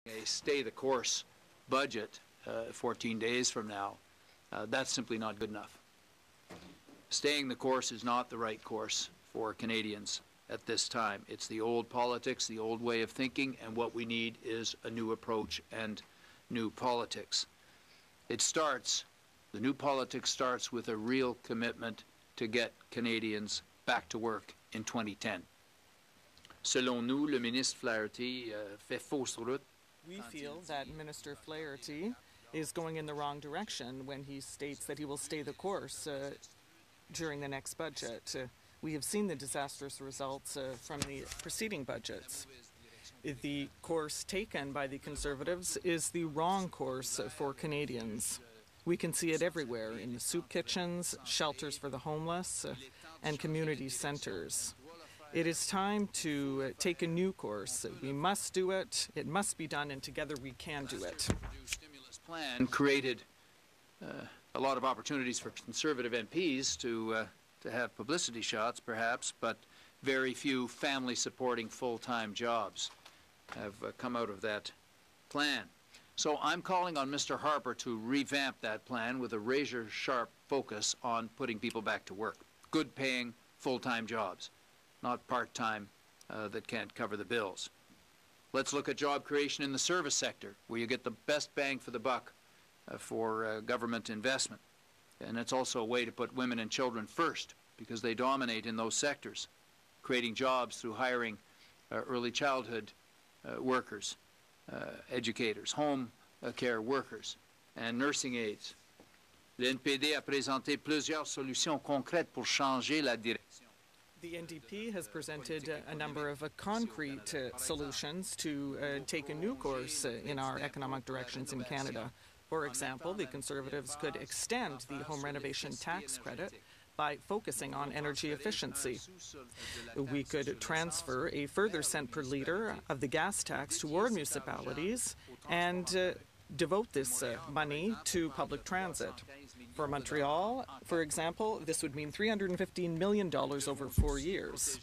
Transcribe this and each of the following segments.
a stay-the-course budget 14 days from now, that's simply not good enough. Staying the course is not the right course for Canadians at this time. It's the old politics, the old way of thinking, and what we need is a new approach and new politics. The new politics starts with a real commitment to get Canadians back to work in 2010. Selon nous, le ministre Flaherty fait fausse route. We feel that Minister Flaherty is going in the wrong direction when he states that he will stay the course during the next budget. We have seen the disastrous results from the preceding budgets. The course taken by the Conservatives is the wrong course for Canadians. We can see it everywhere in the soup kitchens, shelters for the homeless, and community centres. It is time to take a new course. We must do it. It must be done, and together we can do it. The stimulus plan created a lot of opportunities for Conservative MPs to have publicity shots, perhaps, but very few family-supporting full-time jobs have come out of that plan. So I'm calling on Mr. Harper to revamp that plan with a razor-sharp focus on putting people back to work. Good-paying, full-time jobs, not part-time that can't cover the bills. Let's look at job creation in the service sector, where you get the best bang for the buck for government investment. And it's also a way to put women and children first, because they dominate in those sectors, creating jobs through hiring early childhood workers, educators, home care workers, and nursing aides. Le NPD a présenté plusieurs solutions concrètes pour changer la direction. The NDP has presented a number of concrete solutions to take a new course in our economic directions in Canada. For example, the Conservatives could extend the home renovation tax credit by focusing on energy efficiency. We could transfer a further cent per litre of the gas tax toward municipalities and devote this money to public transit. For Montreal, for example, this would mean $315 million over 4 years.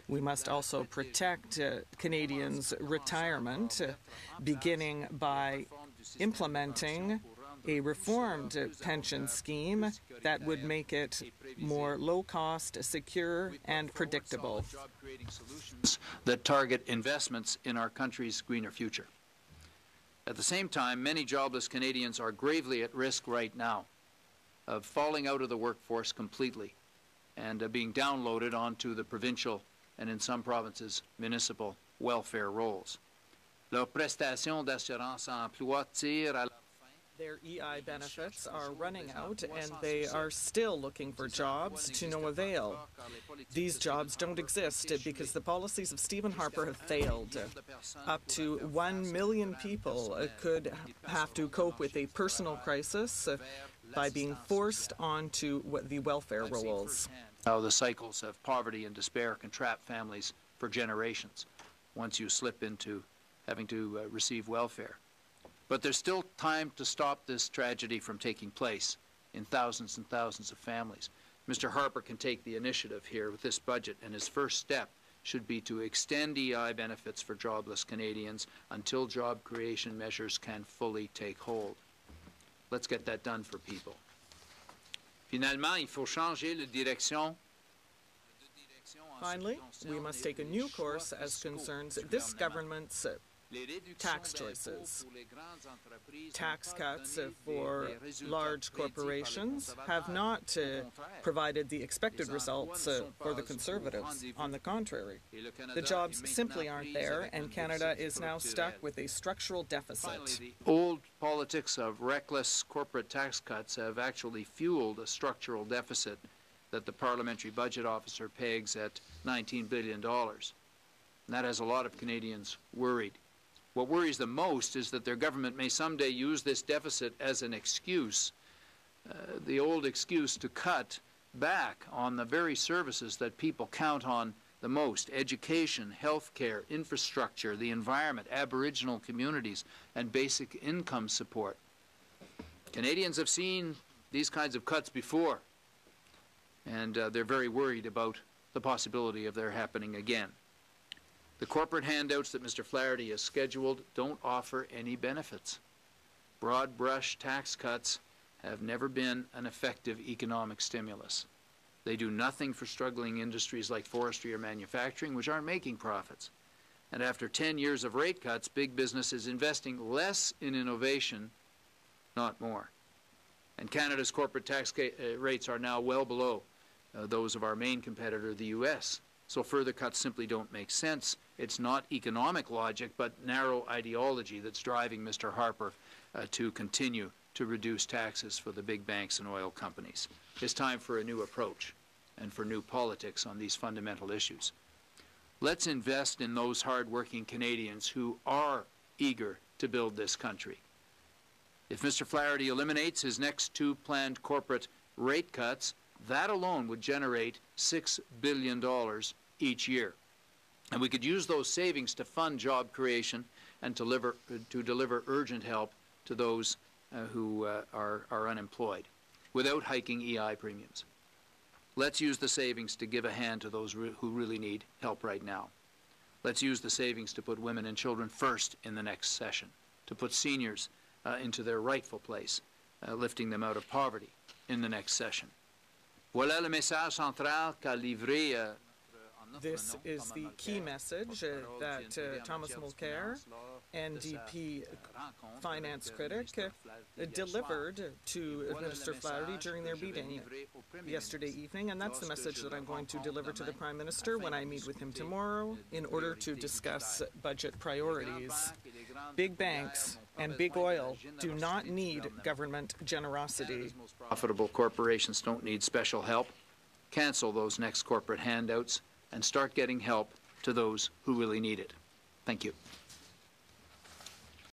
We must also protect Canadians' retirement, beginning by implementing a reformed pension scheme that would make it more low-cost, secure, and predictable. That target investments in our country's greener future. At the same time, many jobless Canadians are gravely at risk right now of falling out of the workforce completely and being downloaded onto the provincial and, in some provinces, municipal welfare rolls. Leurs prestations d'assurance emploi tirent à la Their EI benefits are running out, and they are still looking for jobs to no avail. These jobs don't exist because the policies of Stephen Harper have failed. Up to 1 million people could have to cope with a personal crisis by being forced onto the welfare rolls. How the cycles of poverty and despair can trap families for generations once you slip into having to receive welfare. But there's still time to stop this tragedy from taking place in thousands and thousands of families. Mr. Harper can take the initiative here with this budget, and his first step should be to extend EI benefits for jobless Canadians until job creation measures can fully take hold. Let's get that done for people. Finalement, il faut changer la direction. Finally, we must take a new course as concerns this government's tax choices. Tax cuts for large corporations have not provided the expected results for the Conservatives. On the contrary, the jobs simply aren't there, and Canada is now stuck with a structural deficit. Old politics of reckless corporate tax cuts have actually fueled a structural deficit that the Parliamentary Budget Officer pegs at $19 billion. And that has a lot of Canadians worried. What worries them most is that their government may someday use this deficit as an excuse, the old excuse to cut back on the very services that people count on the most: education, health care, infrastructure, the environment, Aboriginal communities, and basic income support. Canadians have seen these kinds of cuts before, and they're very worried about the possibility of their happening again. The corporate handouts that Mr. Flaherty has scheduled don't offer any benefits. Broad brush tax cuts have never been an effective economic stimulus. They do nothing for struggling industries like forestry or manufacturing, which aren't making profits. And after 10 years of rate cuts, big business is investing less in innovation, not more. And Canada's corporate tax rates are now well below those of our main competitor, the U.S. So further cuts simply don't make sense. It's not economic logic, but narrow ideology that's driving Mr. Harper to continue to reduce taxes for the big banks and oil companies. It's time for a new approach and for new politics on these fundamental issues. Let's invest in those hard-working Canadians who are eager to build this country. If Mr. Flaherty eliminates his next 2 planned corporate rate cuts, that alone would generate $6 billion each year. And we could use those savings to fund job creation and to deliver urgent help to those who are unemployed without hiking EI premiums. Let's use the savings to give a hand to those who really need help right now. Let's use the savings to put women and children first in the next session, to put seniors into their rightful place, lifting them out of poverty in the next session. Voilà le message central qu'a livré This is the key message that Thomas Mulcair, NDP finance critic, delivered to Minister Flaherty during their meeting yesterday evening, and that's the message that I'm going to deliver to the Prime Minister when I meet with him tomorrow in order to discuss budget priorities. Big banks and big oil do not need government generosity. Most profitable corporations don't need special help. Cancel those next corporate handouts and start getting help to those who really need it. Thank you.